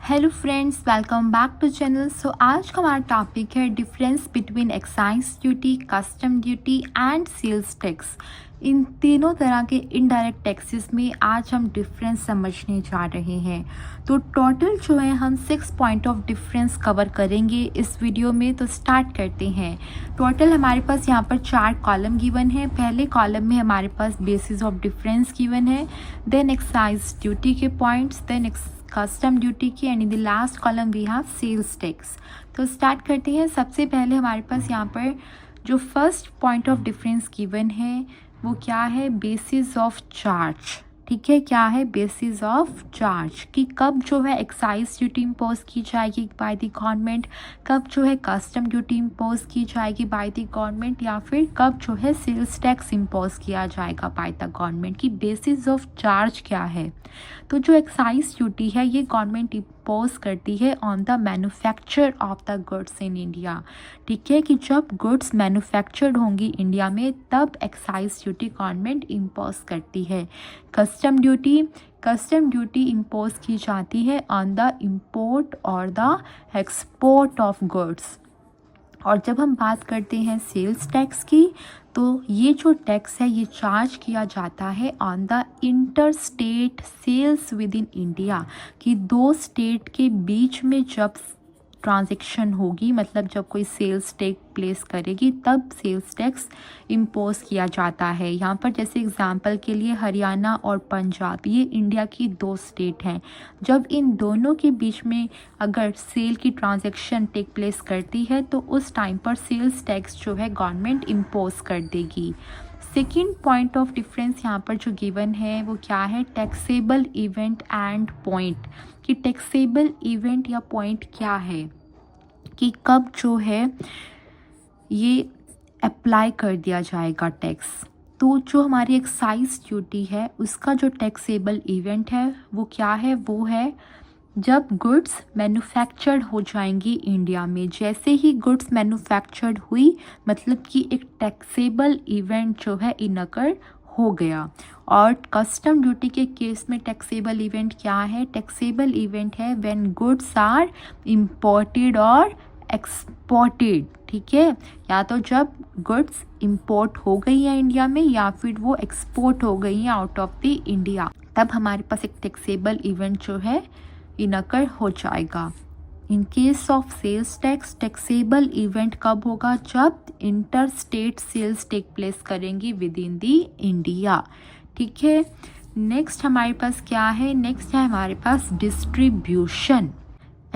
Hello friends, welcome back to channel. So आज का हमारा टॉपिक है difference between excise duty, custom duty and sales tax. इन तीनों तरह के इनडायरेक्ट टैक्सेस में आज हम डिफरेंस समझने जा रहे हैं। तो टोटल जो है हम 6 पॉइंट ऑफ डिफरेंस कवर करेंगे इस वीडियो में। तो स्टार्ट करते हैं। टोटल हमारे पास यहाँ पर 4 कॉलम गिवन है। पहले कॉलम में हमारे पास बेसिस ऑफ डिफरेंस गिवन है, देन एक्साइज ड्यूटी के पॉइंट्स, देन कस्टम ड्यूटी की, and in the last column we have sales tax. तो स्टार्ट करते हैं। सबसे पहले हमारे पास यहाँ पर जो first point of difference given है वो क्या है, बेसिस ऑफ चार्ज। ठीक है, क्या है, बेसिस ऑफ चार्ज कि कब जो है एक्साइज ड्यूटी इम्पोज की जाएगी बाय द गवर्नमेंट, कब जो है कस्टम ड्यूटी इम्पोज की जाएगी बाय द गवर्नमेंट, या फिर कब जो है सेल्स टैक्स इम्पोज किया जाएगा बाय द गवर्नमेंट की बेसिस ऑफ चार्ज क्या है। तो जो एक्साइज ड्यूटी है ये गवर्नमेंट इम्पोज करती है on the manufacture of the goods in India. ठीक है, कि जब गुड्स मैन्युफैक्चर्ड होंगी इंडिया में तब एक्साइज ड्यूटी गवर्नमेंट इम्पोज करती है। कस्टम ड्यूटी इम्पोज की जाती है ऑन द इम्पोर्ट और द एक्सपोर्ट ऑफ गुड्स। और जब हम बात करते हैं सेल्स टैक्स की, तो ये जो टैक्स है ये चार्ज किया जाता है on the inter state sales with in India, कि दो स्टेट के बीच में जब ट्रांजैक्शन होगी, मतलब जब कोई सेल्स टेक प्लेस करेगी तब सेल्स टैक्स इम्पोज किया जाता है। यहाँ पर जैसे एग्जांपल के लिए हरियाणा और पंजाब, ये इंडिया की 2 स्टेट हैं। जब इन दोनों के बीच में अगर सेल की ट्रांजैक्शन टेक प्लेस करती है तो उस टाइम पर सेल्स टैक्स जो है गवर्नमेंट इम्पोज कर देगी। सेकेंड पॉइंट ऑफ डिफरेंस यहाँ पर जो गिवन है वो क्या है, टैक्सेबल इवेंट एंड पॉइंट। कि टैक्सेबल इवेंट या पॉइंट क्या है, कि कब जो है ये अप्लाई कर दिया जाएगा टैक्स। तो जो हमारी एक्साइज ड्यूटी है उसका जो टैक्सेबल इवेंट है वो क्या है, वो है जब गुड्स मैन्युफैक्चर्ड हो जाएंगी इंडिया में। जैसे ही गुड्स मैन्युफैक्चर्ड हुई मतलब कि एक टैक्सेबल इवेंट जो है इनकर हो गया। और कस्टम ड्यूटी के केस में टैक्सेबल इवेंट क्या है, टैक्सेबल इवेंट है व्हेन गुड्स आर इंपोर्टेड और एक्सपोर्टेड। ठीक है, या तो जब गुड्स इंपोर्ट हो गई हैं इंडिया में या फिर वो एक्सपोर्ट हो गई हैं आउट ऑफ द इंडिया, तब हमारे पास एक टैक्सेबल इवेंट जो है इनकर हो जाएगा। In case of sales tax taxable event कब होगा, जब inter state sales take place करेंगी विद इन दी इंडिया। ठीक है, नेक्स्ट हमारे पास क्या है, नेक्स्ट है हमारे पास डिस्ट्रीब्यूशन।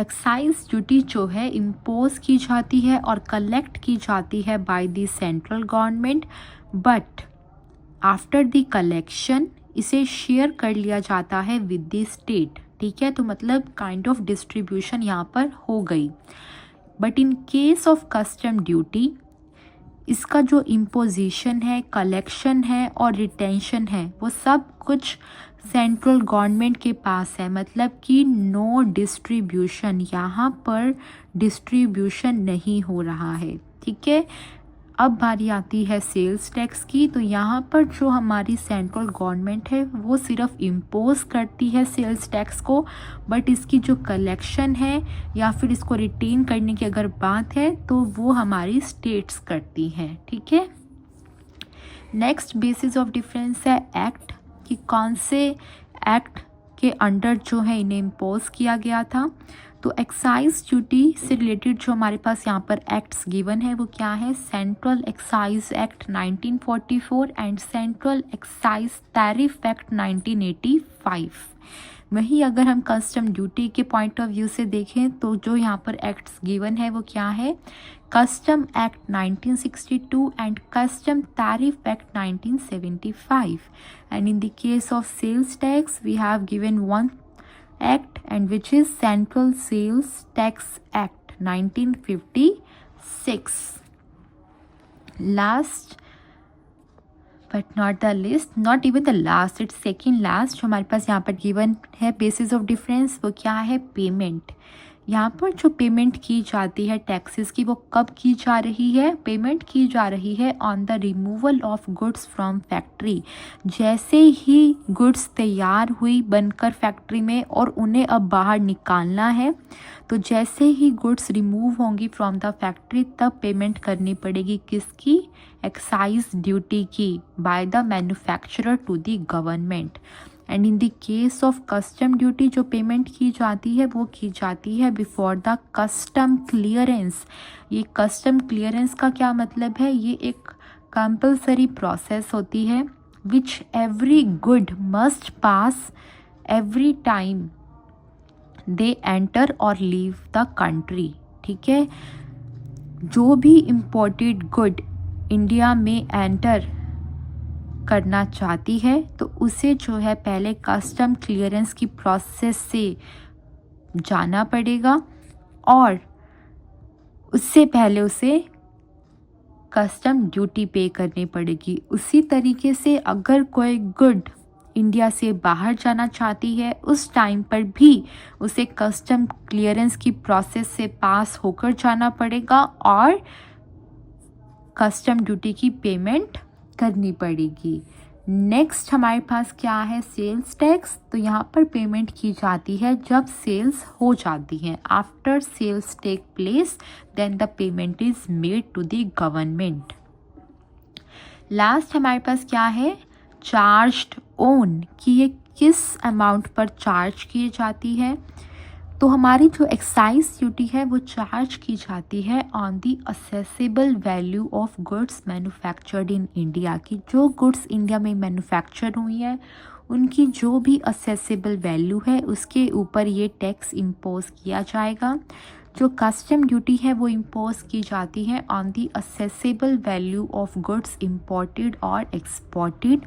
एक्साइज ड्यूटी जो है इम्पोज की जाती है और कलेक्ट की जाती है by the central government, but after the collection इसे शेयर कर लिया जाता है विद द स्टेट। ठीक है, तो मतलब काइंड ऑफ डिस्ट्रीब्यूशन यहाँ पर हो गई। But in case of custom duty इसका जो इम्पोजिशन है, कलेक्शन है और रिटेंशन है वो सब कुछ सेंट्रल गवर्नमेंट के पास है। मतलब कि नो डिस्ट्रीब्यूशन, यहाँ पर डिस्ट्रीब्यूशन नहीं हो रहा है। ठीक है, अब बारी आती है सेल्स टैक्स की। तो यहाँ पर जो हमारी सेंट्रल गवर्नमेंट है वो सिर्फ इम्पोज करती है सेल्स टैक्स को, बट इसकी जो कलेक्शन है या फिर इसको रिटेन करने की अगर बात है तो वो हमारी स्टेट्स करती हैं। ठीक है, नेक्स्ट बेसिस ऑफ डिफरेंस है एक्ट, कि कौन से एक्ट के अंडर जो है इन्हें इम्पोज किया गया था। तो एक्साइज ड्यूटी से रिलेटेड जो हमारे पास यहाँ पर एक्ट्स गिवन है वो क्या है, central excise act 1944 and central excise tariff act 1985। वहीं अगर हम कस्टम ड्यूटी के पॉइंट ऑफ व्यू से देखें तो जो यहाँ पर एक्ट्स गिवन है वो क्या है, custom act 1962 and custom tariff act 1975। And in the case of sales tax we have given one act and which is Central Sales Tax Act 1956. Last but not the least, not even the last, it's second last जो हमारे पास यहाँ पर given है basis of difference वो क्या है, payment. यहाँ पर जो पेमेंट की जाती है टैक्सेस की वो कब की जा रही है? पेमेंट की जा रही है on the removal of goods from factory. जैसे ही गुड्स तैयार हुई बनकर फैक्ट्री में और उन्हें अब बाहर निकालना है, तो जैसे ही गुड्स रिमूव होंगी फ्रॉम द फैक्ट्री तब पेमेंट करनी पड़ेगी किसकी? एक्साइज ड्यूटी की, by the manufacturer to the government. And in the case of custom duty जो पेमेंट की जाती है वो की जाती है बिफोर द कस्टम क्लियरेंस। ये कस्टम क्लियरेंस का क्या मतलब है? ये एक कंपल्सरी प्रोसेस होती है which every good must pass every time they enter और लीव द कंट्री। ठीक है, जो भी इम्पोर्टेड गुड इंडिया में एंटर करना चाहती है तो उसे जो है पहले कस्टम क्लियरेंस की प्रोसेस से जाना पड़ेगा और उससे पहले उसे कस्टम ड्यूटी पे करनी पड़ेगी। उसी तरीके से अगर कोई गुड इंडिया से बाहर जाना चाहती है उस टाइम पर भी उसे कस्टम क्लियरेंस की प्रोसेस से पास होकर जाना पड़ेगा और कस्टम ड्यूटी की पेमेंट करनी पड़ेगी। नेक्स्ट हमारे पास क्या है? Sales tax. तो यहाँ पर पेमेंट की जाती है जब सेल्स हो जाती हैं। After sales take place then the payment is made to the government. Last हमारे पास क्या है? चार्ज्ड ऑन, कि ये किस अमाउंट पर चार्ज की जाती है। तो हमारी जो एक्साइज ड्यूटी है वो चार्ज की जाती है on the accessible value of goods manufactured in India, की जो गुड्स इंडिया में मैन्युफैक्चर हुई है उनकी जो भी असेसेबल वैल्यू है उसके ऊपर ये टैक्स इम्पोज किया जाएगा। जो कस्टम ड्यूटी है वो इम्पोज की जाती है on the accessible value of goods imported और एक्सपोर्टेड।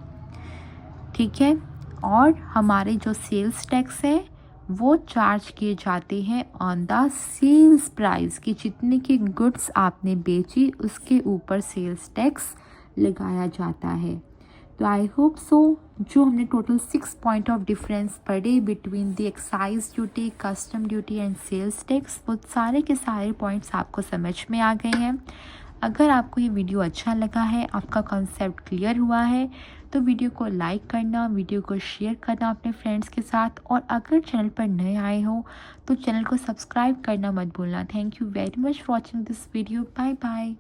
ठीक है, और हमारे जो सेल्स टैक्स है वो चार्ज किए जाते हैं ऑन द सेल्स प्राइस, कि जितने की गुड्स आपने बेची उसके ऊपर सेल्स टैक्स लगाया जाता है। तो आई होप सो जो हमने टोटल 6 पॉइंट ऑफ डिफरेंस पढ़े between the excise duty, custom duty and sales tax, वो सारे के सारे पॉइंट्स आपको समझ में आ गए हैं। अगर आपको ये वीडियो अच्छा लगा है, आपका कॉन्सेप्ट क्लियर हुआ है, तो वीडियो को लाइक करना, वीडियो को शेयर करना अपने फ्रेंड्स के साथ, और अगर चैनल पर नए आए हो तो चैनल को सब्सक्राइब करना मत भूलना। Thank you very much for watching this video. Bye bye.